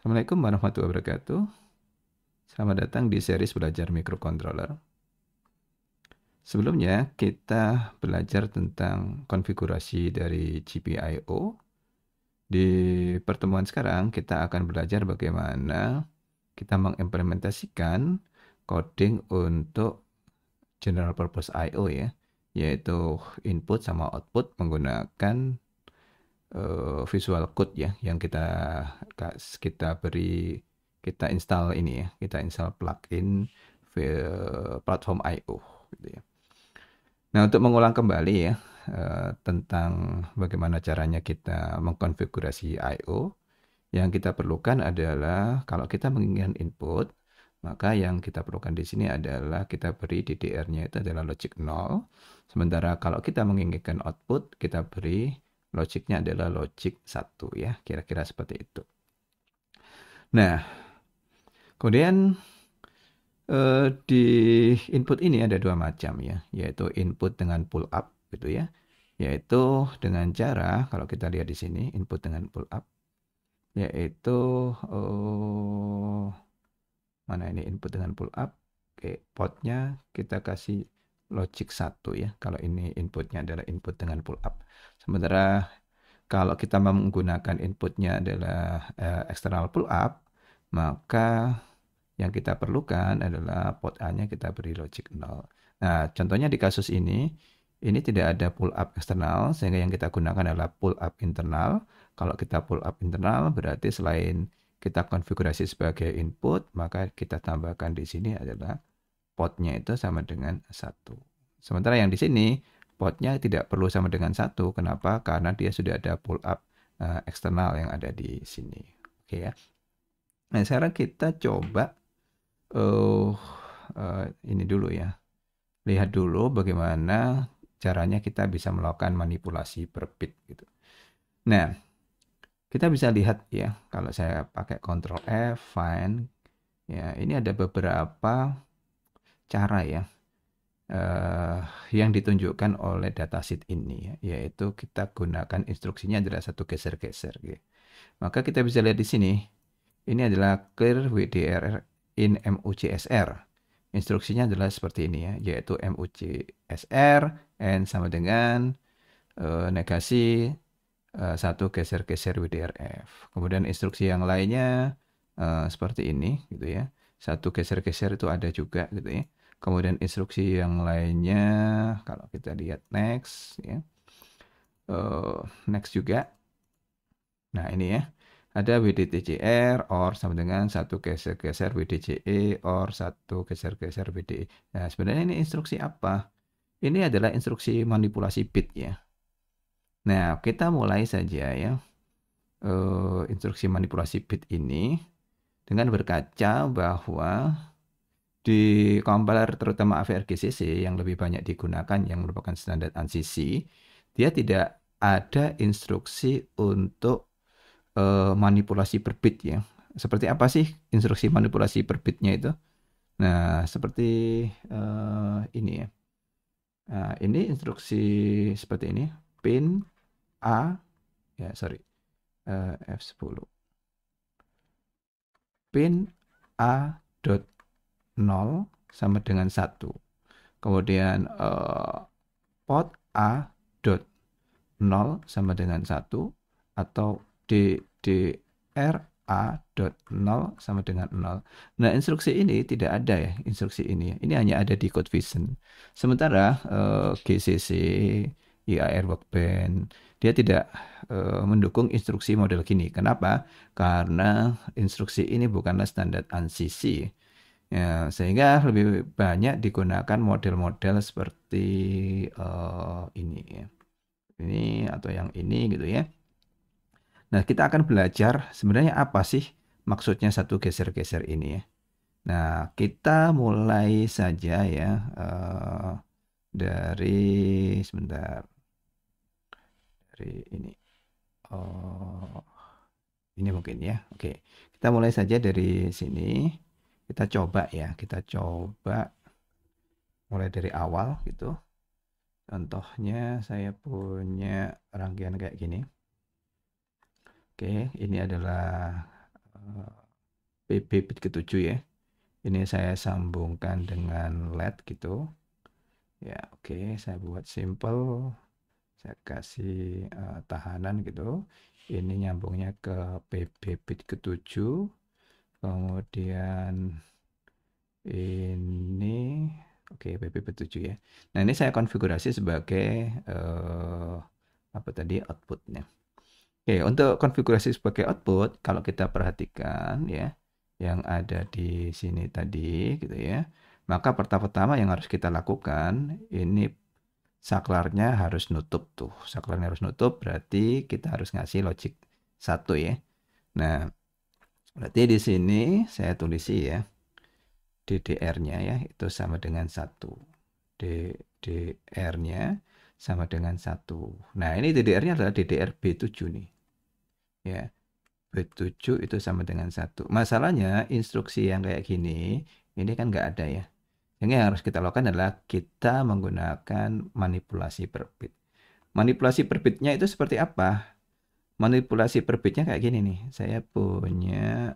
Assalamualaikum warahmatullahi wabarakatuh. Selamat datang di series belajar microcontroller. Sebelumnya kita belajar tentang konfigurasi dari GPIO. Di pertemuan sekarang kita akan belajar bagaimana kita mengimplementasikan coding untuk general purpose I/O ya, yaitu input sama output menggunakan visual code ya yang kita beri, kita install ini ya, kita install plugin platform I/O gitu ya. Nah, untuk mengulang kembali ya tentang bagaimana caranya kita mengkonfigurasi I/O, yang kita perlukan adalah kalau kita menginginkan input, maka yang kita perlukan di sini adalah kita beri DDR-nya itu adalah logic 0. Sementara kalau kita menginginkan output, kita beri logiknya adalah logic 1 ya, kira-kira seperti itu. Nah, kemudian di input ini ada dua macam ya, yaitu input dengan pull up gitu ya, yaitu dengan cara kalau kita lihat di sini input dengan pull up, yaitu mana ini input dengan pull up. Oke, potnya kita kasih logic 1 ya, kalau ini inputnya adalah input dengan pull up. Sementara kalau kita menggunakan inputnya adalah external pull up, maka yang kita perlukan adalah port A-nya kita beri logic 0. Nah, contohnya di kasus ini tidak ada pull up eksternal, sehingga yang kita gunakan adalah pull up internal. Kalau kita pull up internal, berarti selain kita konfigurasi sebagai input, maka kita tambahkan di sini adalah portnya itu sama dengan 1. Sementara yang di sini, portnya tidak perlu sama dengan 1. Kenapa? Karena dia sudah ada pull up eksternal yang ada di sini. Oke ya. Nah, sekarang kita coba ini dulu ya. Lihat dulu bagaimana caranya kita bisa melakukan manipulasi per bit gitu. Nah, kita bisa lihat ya, kalau saya pakai Ctrl F, find, ya ini ada beberapa cara ya yang ditunjukkan oleh datasheet ini ya, yaitu kita gunakan instruksinya adalah satu geser-geser gitu. Maka kita bisa lihat di sini, ini adalah clear WDR in MUCSR. Instruksinya adalah seperti ini ya, yaitu MUCSR n sama dengan negasi satu geser-geser WDRF. Kemudian instruksi yang lainnya seperti ini gitu ya. Satu geser-geser itu ada juga gitu ya. Kemudian instruksi yang lainnya kalau kita lihat next ya. Next juga. Nah, ini ya. Ada WDTCR or sama dengan satu geser-geser WDCE or satu geser-geser WDE. Nah, sebenarnya ini instruksi apa? Ini adalah instruksi manipulasi bit ya. Nah, kita mulai saja ya. Instruksi manipulasi bit ini dengan berkaca bahwa di compiler terutama AVR-GCC yang lebih banyak digunakan yang merupakan standar ANSI, dia tidak ada instruksi untuk manipulasi per bit ya. Seperti apa sih instruksi manipulasi per bitnya itu? Nah, seperti ini ya. Nah, ini instruksi seperti ini, pin A, ya sorry, F10. Pin A dot 0 sama dengan 1. Kemudian port A dot 0 sama dengan 1 atau DDR A dot 0 sama dengan 0. Nah, instruksi ini tidak ada ya, instruksi ini. Ini hanya ada di CodeVision. Sementara GCC, IAR Workbench, dia tidak mendukung instruksi model gini. Kenapa? Karena instruksi ini bukanlah standar ANSI. Ya, sehingga lebih banyak digunakan model-model seperti ini ya. Ini atau yang ini gitu ya. Nah, kita akan belajar sebenarnya apa sih maksudnya satu geser-geser ini ya. Nah, kita mulai saja ya dari sebentar, dari ini. Oh, ini mungkin ya. Oke, kita mulai saja dari sini. Kita coba ya, kita coba mulai dari awal gitu. Contohnya saya punya rangkaian kayak gini. Oke, ini adalah PB bit ke-7 ya. Ini saya sambungkan dengan LED gitu. Ya, oke, saya buat simple. Saya kasih tahanan gitu. Ini nyambungnya ke PB bit ke-7. Kemudian ini oke, PB bit 7 ya. Nah, ini saya konfigurasi sebagai apa tadi outputnya. Oke, untuk konfigurasi sebagai output, kalau kita perhatikan ya, yang ada di sini tadi gitu ya, maka pertama-tama yang harus kita lakukan, ini saklarnya harus nutup tuh. Saklarnya harus nutup, berarti kita harus ngasih logic 1 ya. Nah, berarti di sini saya tulisi ya, DDR-nya ya, itu sama dengan 1. DDR-nya sama dengan 1. Nah, ini DDR-nya adalah DDR B7 nih. Ya, B7 itu sama dengan 1. Masalahnya instruksi yang kayak gini, ini kan nggak ada ya. Yang harus kita lakukan adalah kita menggunakan manipulasi per bit. Manipulasi per bitnya itu seperti apa? Manipulasi per bitnya kayak gini nih. Saya punya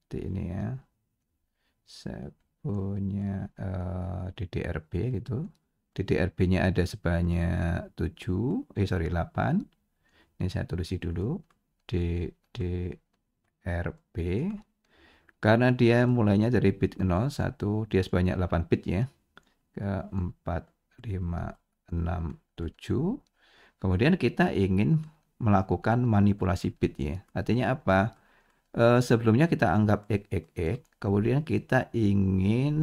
seperti ini ya. Saya punya DDRB gitu. DDRB-nya ada sebanyak 7, sorry 8. Ini saya tulis dulu. DDRB. Karena dia mulainya dari bit 0, 1, dia sebanyak 8 bit ya. Ke 4, 5, 6, 7. Kemudian kita ingin melakukan manipulasi bit ya. Artinya apa? Sebelumnya kita anggap X, X, X. Kemudian kita ingin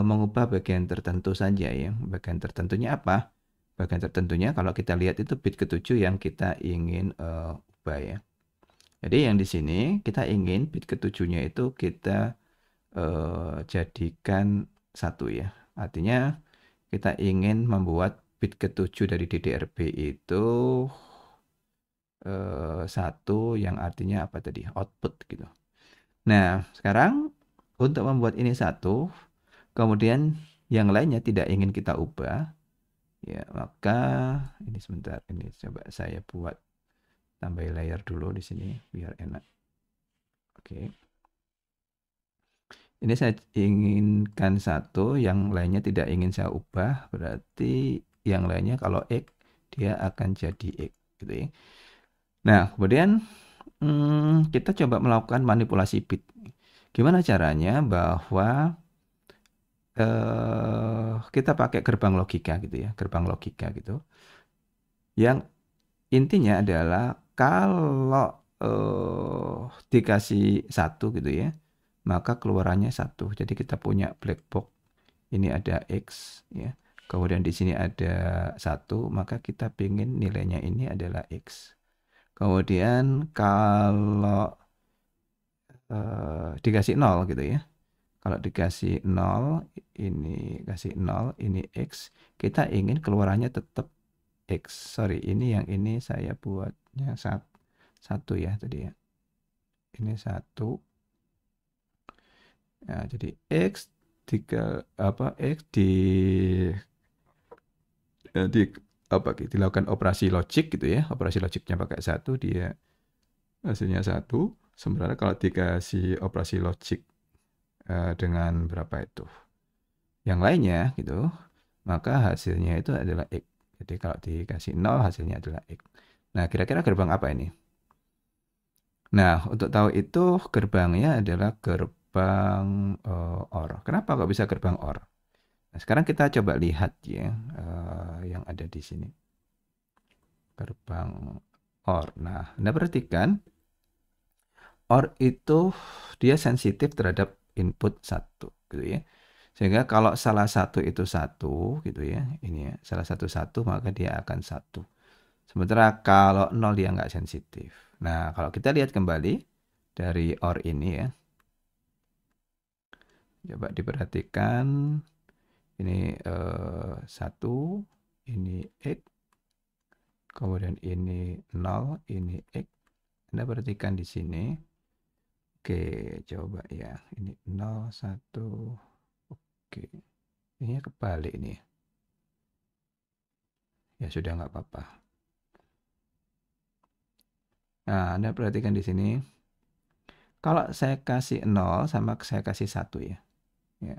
mengubah bagian tertentu saja ya. Bagian tertentunya apa? Bagian tertentunya kalau kita lihat itu bit ke-7 yang kita ingin ubah ya. Jadi yang di sini kita ingin bit ke-7-nya itu kita jadikan 1 ya. Artinya kita ingin membuat bit ke-7 dari DDRB itu 1 yang artinya apa tadi? Output gitu. Nah, sekarang untuk membuat ini 1, kemudian yang lainnya tidak ingin kita ubah, ya maka ini sebentar, ini coba saya buat tambah layer dulu di sini biar enak. Oke. Ini saya inginkan 1, yang lainnya tidak ingin saya ubah, berarti yang lainnya kalau X dia akan jadi X gitu ya. Nah, kemudian kita coba melakukan manipulasi bit. Gimana caranya bahwa kita pakai gerbang logika gitu ya, gerbang logika gitu. Yang intinya adalah kalau dikasih 1 gitu ya, maka keluarannya 1. Jadi kita punya black box. Ini ada X ya. Kemudian di sini ada 1, maka kita ingin nilainya ini adalah X. Kemudian kalau dikasih 0 gitu ya. Kalau dikasih 0, ini kasih 0, ini X, kita ingin keluarannya tetap X. Sorry, ini yang ini saya buatnya 1 ya tadi ya. Ini 1. Nah, jadi X X di dilakukan operasi logik gitu ya. Operasi logiknya pakai 1, dia hasilnya 1. Sementara kalau dikasih operasi logik dengan berapa itu? Yang lainnya gitu, maka hasilnya itu adalah X. Jadi kalau dikasih 0 hasilnya adalah X. Nah, kira-kira gerbang apa ini? Nah, untuk tahu itu gerbangnya adalah gerbang OR. Kenapa kok bisa gerbang OR? Nah, sekarang kita coba lihat ya yang ada di sini. Gerbang OR. Nah, Anda perhatikan OR itu dia sensitif terhadap input 1 gitu ya. Sehingga kalau salah satu itu 1 gitu ya, ini ya, salah satu 1 maka dia akan 1. Sementara kalau 0 dia nggak sensitif. Nah, kalau kita lihat kembali dari OR ini ya, coba diperhatikan, ini 1, ini X, kemudian ini 0, ini X. Anda perhatikan di sini. Oke, coba ya, ini 0, 1, oke. Ini kebalik ini. Ya sudah nggak apa-apa. Nah, Anda perhatikan di sini. Kalau saya kasih 0 sama saya kasih 1 ya. Ya.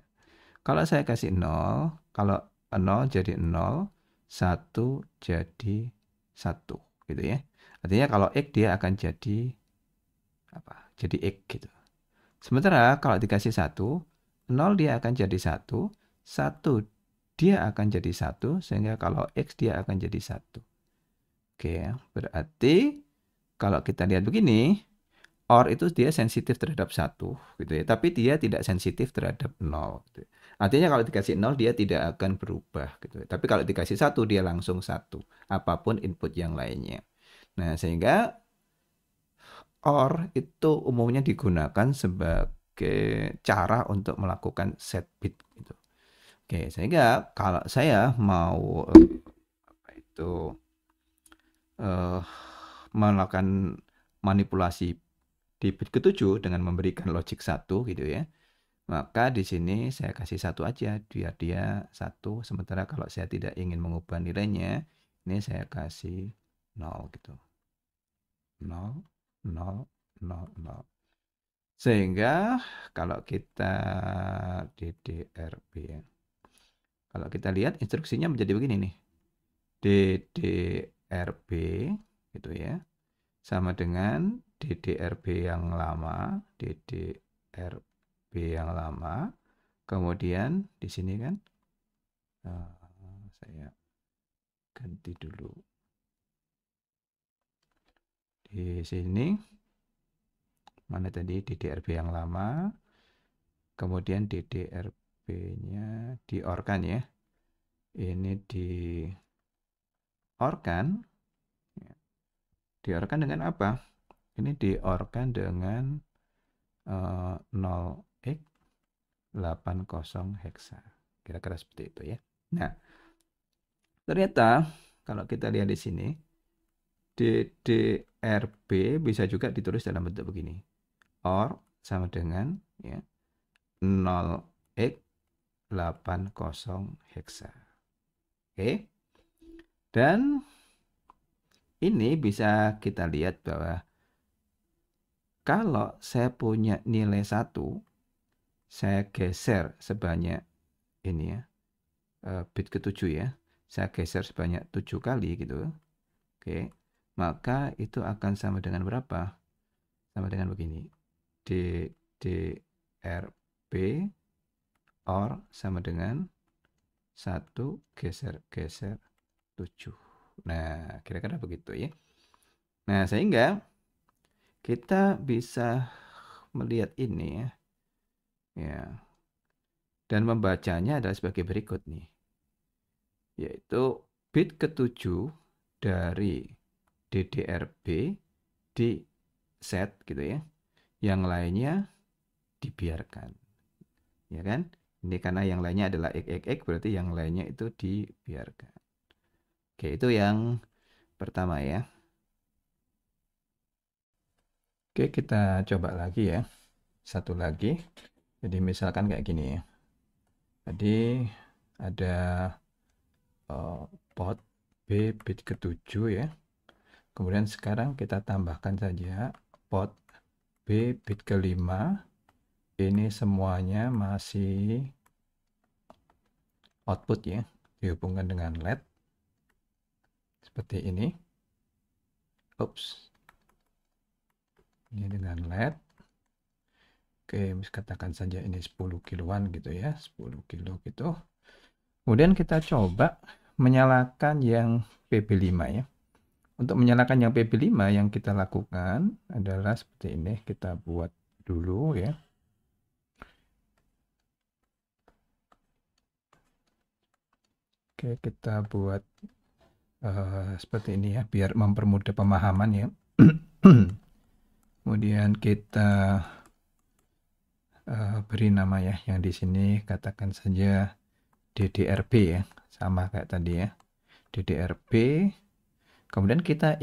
Kalau saya kasih 0, kalau 0 jadi 0, 1 jadi 1 gitu ya. Artinya kalau X dia akan jadi apa? Jadi X gitu. Sementara kalau dikasih 1, 0 dia akan jadi 1, 1 dia akan jadi 1, sehingga kalau X dia akan jadi 1. Oke ya, berarti kalau kita lihat begini, OR itu dia sensitif terhadap 1 gitu ya, tapi dia tidak sensitif terhadap 0 gitu. Artinya kalau dikasih 0 dia tidak akan berubah gitu ya. Tapi kalau dikasih 1 dia langsung 1, apapun input yang lainnya. Nah, sehingga OR itu umumnya digunakan sebagai cara untuk melakukan set bit gitu. Oke, sehingga kalau saya mau apa itu eh, melakukan manipulasi di bit ke-7 dengan memberikan logic 1 gitu ya. Maka di sini saya kasih 1 aja biar dia 1, sementara kalau saya tidak ingin mengubah nilainya, ini saya kasih 0 gitu. 0, 0, 0, 0. Sehingga kalau kita DDRB ya. Kalau kita lihat instruksinya menjadi begini nih. DDRB gitu ya. Sama dengan DDRB yang lama, DDRB yang lama. Kemudian di sini kan saya ganti dulu. Di sini mana tadi DDRB yang lama, kemudian DDRB-nya diorkan ya. Ini diorkan. Diorkan dengan apa? Ini diorkan dengan 0x80 heksa. Kira-kira seperti itu ya. Nah, ternyata kalau kita lihat di sini, DDRB bisa juga ditulis dalam bentuk begini. OR sama dengan ya, 0x80 heksa. Oke. Dan ini bisa kita lihat bahwa kalau saya punya nilai 1, saya geser sebanyak ini ya, bit ke-7 ya. Saya geser sebanyak 7 kali gitu. Oke. Maka itu akan sama dengan berapa? Sama dengan begini. DDRB OR sama dengan 1 geser-geser 7. Nah, kira-kira begitu ya. Nah, sehingga kita bisa melihat ini ya. Ya. Dan membacanya adalah sebagai berikut nih. Yaitu bit ke-7 dari DDRB di set gitu ya. Yang lainnya dibiarkan. Ya kan? Ini karena yang lainnya adalah x, berarti yang lainnya itu dibiarkan. Oke, itu yang pertama ya. Oke, kita coba lagi ya. Satu lagi. Jadi misalkan kayak gini ya. Tadi ada pot B bit ke-7 ya. Kemudian sekarang kita tambahkan saja pot B bit ke-5. Ini semuanya masih output ya. Dihubungkan dengan LED. Seperti ini. Oops. Ini dengan LED. Oke, katakan saja ini 10 kiloan gitu ya. 10 kilo gitu. Kemudian kita coba menyalakan yang PB5 ya. Untuk menyalakan yang PB5 yang kita lakukan adalah seperti ini. Kita buat dulu ya. Oke, kita buat seperti ini ya, biar mempermudah pemahaman ya. Kemudian kita beri nama ya, yang di sini katakan saja DDRB ya, sama kayak tadi ya, DDRB. Kemudian kita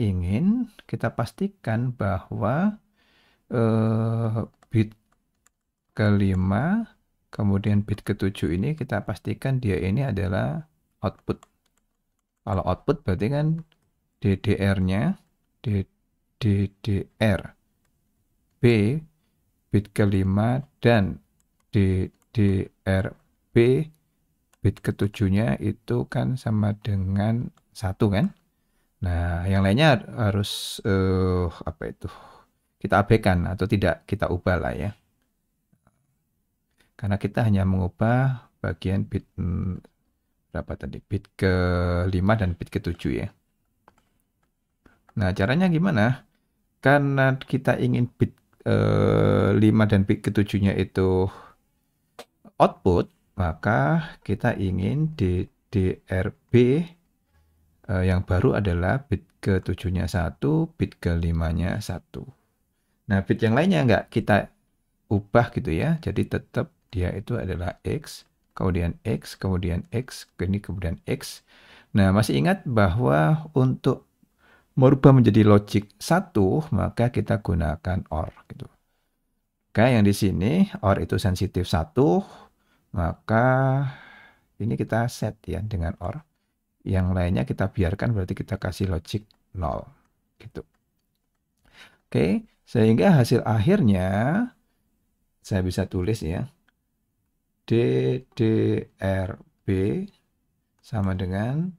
pastikan bahwa bit ke-5 kemudian bit ke-7 ini kita pastikan dia ini adalah output. Kalau output berarti kan DDR-nya DDR B bit ke-5 dan DDR B bit ke-7-nya itu kan sama dengan 1 kan. Nah, yang lainnya harus apa itu? Kita abaikan atau tidak kita ubah lah ya. Karena kita hanya mengubah bagian bit berapa tadi? Bit ke-5 dan bit ke-7 ya. Nah, caranya gimana? Karena kita ingin bit 5 dan bit ke-7-nya itu output, maka kita ingin DDRB yang baru adalah bit ke-7-nya 1, bit ke-5-nya 1. Nah, bit yang lainnya nggak kita ubah gitu ya. Jadi tetap dia itu adalah X, kemudian X, kemudian X, ini kemudian X. Nah, masih ingat bahwa untuk merubah menjadi logic 1, maka kita gunakan OR gitu. Oke, yang di sini OR itu sensitif 1, maka ini kita set ya dengan OR. Yang lainnya kita biarkan, berarti kita kasih logic 0 gitu. Oke, sehingga hasil akhirnya saya bisa tulis ya. DDRB sama dengan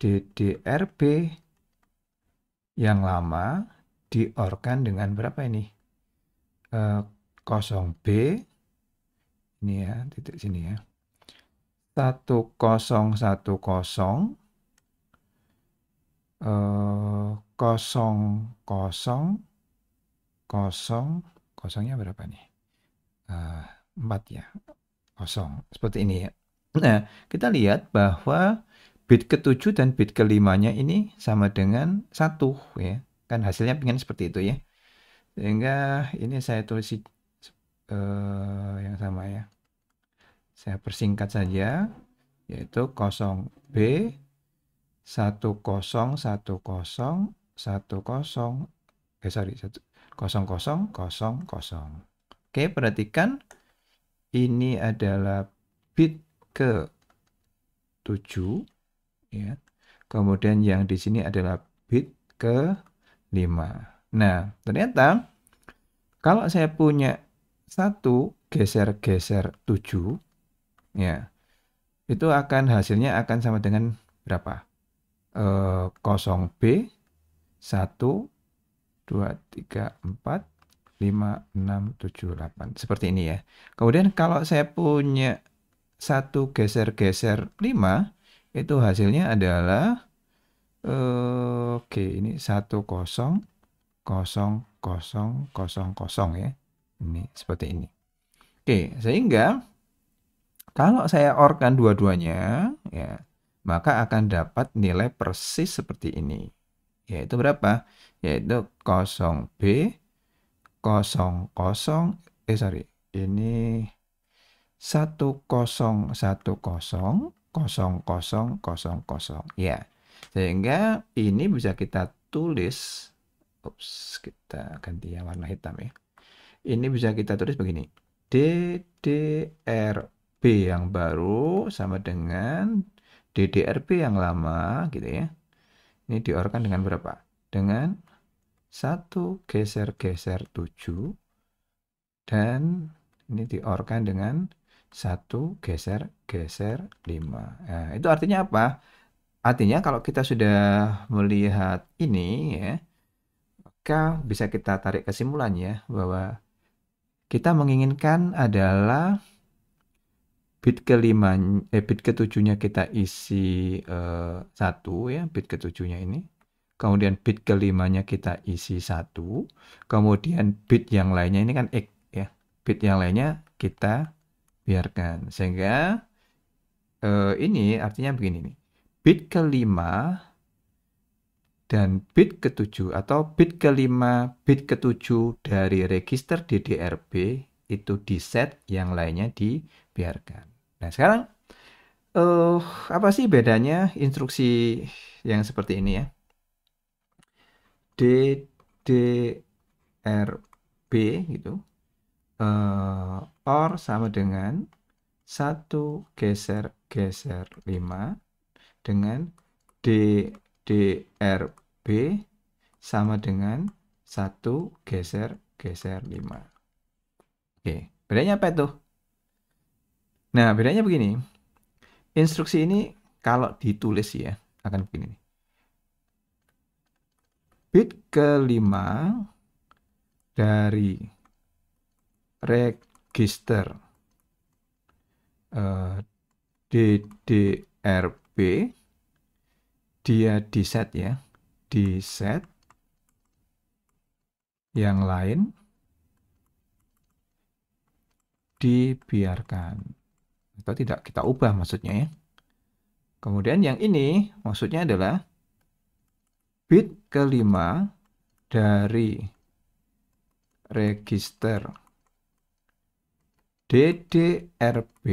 DDRB yang lama di-OR-kan dengan berapa ini? 0B ini ya, titik sini ya. 1010 kosongnya berapa nih? 4 ya. 0 seperti ini ya. Nah, kita lihat bahwa bit ke-7 dan bit ke-5-nya ini sama dengan 1 ya. Kan hasilnya pengen seperti itu ya. Sehingga ini saya tulis yang sama ya. Saya persingkat saja, yaitu 0B 1010 0000. Oke, perhatikan ini adalah bit ke-7 ya. Kemudian yang di sini adalah bit ke-5. Nah, ternyata kalau saya punya 1 geser-geser 7 ya, itu akan hasilnya akan sama dengan berapa? 0B 1 2 3 4 5 6 7 8 seperti ini ya. Kemudian kalau saya punya 1 geser-geser 5, itu hasilnya adalah oke, ini 10 0 0 0 0 ya. Ini seperti ini. Oke, sehingga kalau saya OR-kan dua-duanya ya, maka akan dapat nilai persis seperti ini. Yaitu berapa? Yaitu 0B 00 ini 1010 ya. Sehingga ini bisa kita tulis, kita ganti yang warna hitam ya. Ini bisa kita tulis begini. DDRB yang baru sama dengan DDRB yang lama gitu ya. Ini di-OR-kan dengan berapa? Dengan 1 geser-geser 7 dan ini di-OR-kan dengan 1 geser-geser 5. Nah, itu artinya apa? Artinya kalau kita sudah melihat ini ya, maka bisa kita tarik kesimpulan ya bahwa kita menginginkan adalah bit ke-7-nya kita isi 1 ya, bit ke-7-nya ini. Kemudian bit ke-5-nya kita isi 1. Kemudian bit yang lainnya ini kan X ya. Bit yang lainnya kita biarkan. Sehingga ini artinya begini nih. Bit ke-5 dan bit ke-7 atau bit ke-5, bit ke-7 dari register DDRB itu di set, yang lainnya dibiarkan. Nah, sekarang apa sih bedanya instruksi yang seperti ini ya? DDRB gitu. OR sama dengan 1 geser-geser 5 dengan DDRB sama dengan 1 geser 5. Oke, bedanya apa itu? Nah, bedanya begini. Instruksi ini kalau ditulis ya, akan begini. Bit kelima dari register DDRB dia di set ya, di set, yang lain dibiarkan atau tidak kita ubah maksudnya ya. Kemudian yang ini maksudnya adalah bit kelima dari register DDRB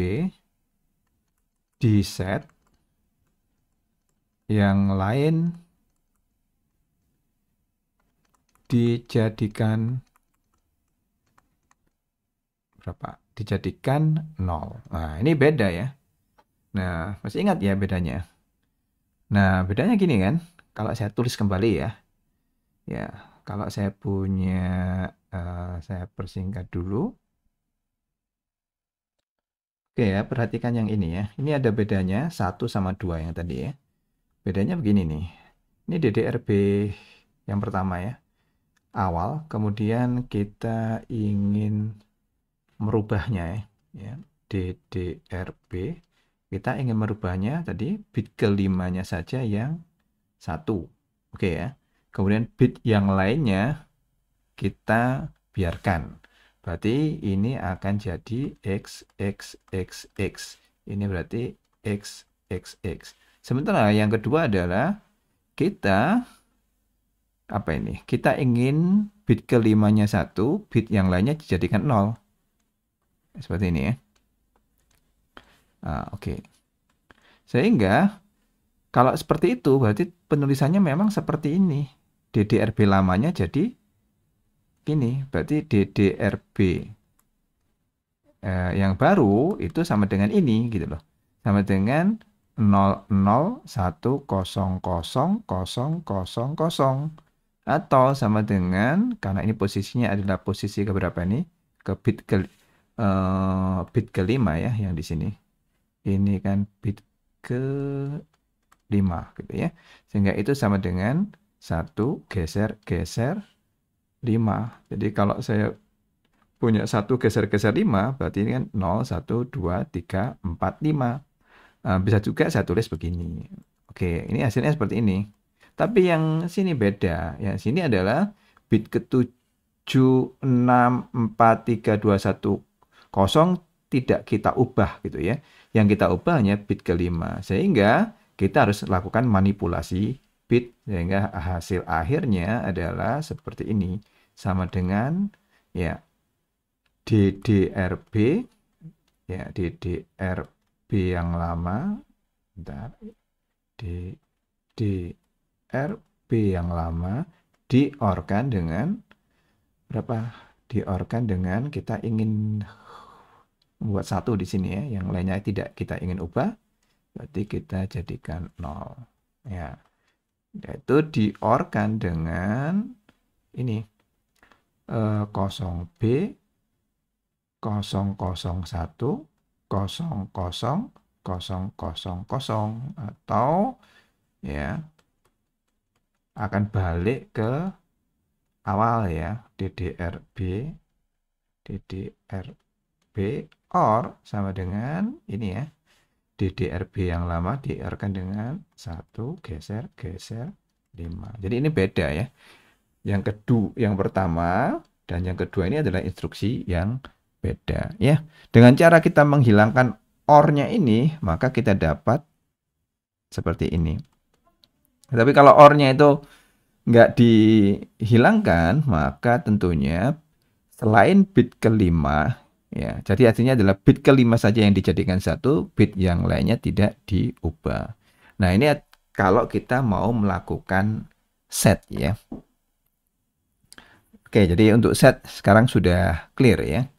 di set, yang lain dijadikan berapa? Dijadikan 0. Nah, ini beda ya. Nah, masih ingat ya bedanya? Nah, bedanya gini kan. Kalau saya tulis kembali ya. Ya, kalau saya punya saya persingkat dulu. Oke ya, perhatikan yang ini ya. Ini ada bedanya 1 sama 2 yang tadi ya. Bedanya begini nih. Ini DDRB yang pertama ya. Awal, kemudian kita ingin merubahnya ya. DDRB, kita ingin merubahnya tadi bit kelimanya saja yang 1. Oke ya. Kemudian bit yang lainnya kita biarkan. Berarti ini akan jadi XXXX. Ini berarti XXX. Sementara yang kedua adalah kita apa ini? Kita ingin bit kelimanya 1, bit yang lainnya dijadikan 0. Seperti ini ya. Oke. Sehingga kalau seperti itu berarti penulisannya memang seperti ini. DDRB lamanya jadi gini. Berarti DDRB yang baru itu sama dengan ini gitu loh. Sama dengan 00100000. Atau sama dengan, karena ini posisinya adalah posisi keberapa ini? Ke bit kelima ya yang di sini. Ini kan bit ke-5 gitu ya. Sehingga itu sama dengan 1 geser 5. Jadi kalau saya punya 1 geser 5, berarti ini kan 0, 1, 2, 3, 4, 5. Bisa juga saya tulis begini. Oke, ini hasilnya seperti ini. Tapi yang sini beda. Yang sini adalah bit ke-7, 6, 4, 3, 2, 1, 0 tidak kita ubah gitu ya. Yang kita ubah hanya bit ke-5. Sehingga kita harus lakukan manipulasi bit. Sehingga hasil akhirnya adalah seperti ini. Sama dengan ya DDRB. Ya, DDRB yang lama. Bentar. DDRB yang lama di-OR-kan dengan berapa? Di-OR-kan dengan kita ingin membuat 1 di sini ya, yang lainnya tidak kita ingin ubah, berarti kita jadikan 0 ya. Yaitu di-OR-kan dengan ini 0B 001 0000 atau ya akan balik ke awal ya, DDRB OR sama dengan ini ya, DDRB yang lama di-OR-kan dengan 1 geser 5. Jadi ini beda ya. Yang pertama dan yang kedua ini adalah instruksi yang beda ya. Dengan cara kita menghilangkan OR-nya ini, maka kita dapat seperti ini. Tapi kalau OR-nya itu nggak dihilangkan, maka tentunya selain bit ke-5 ya, jadi artinya adalah bit ke-5 saja yang dijadikan 1, bit yang lainnya tidak diubah. Nah, ini kalau kita mau melakukan set ya. Oke, jadi untuk set sekarang sudah clear ya.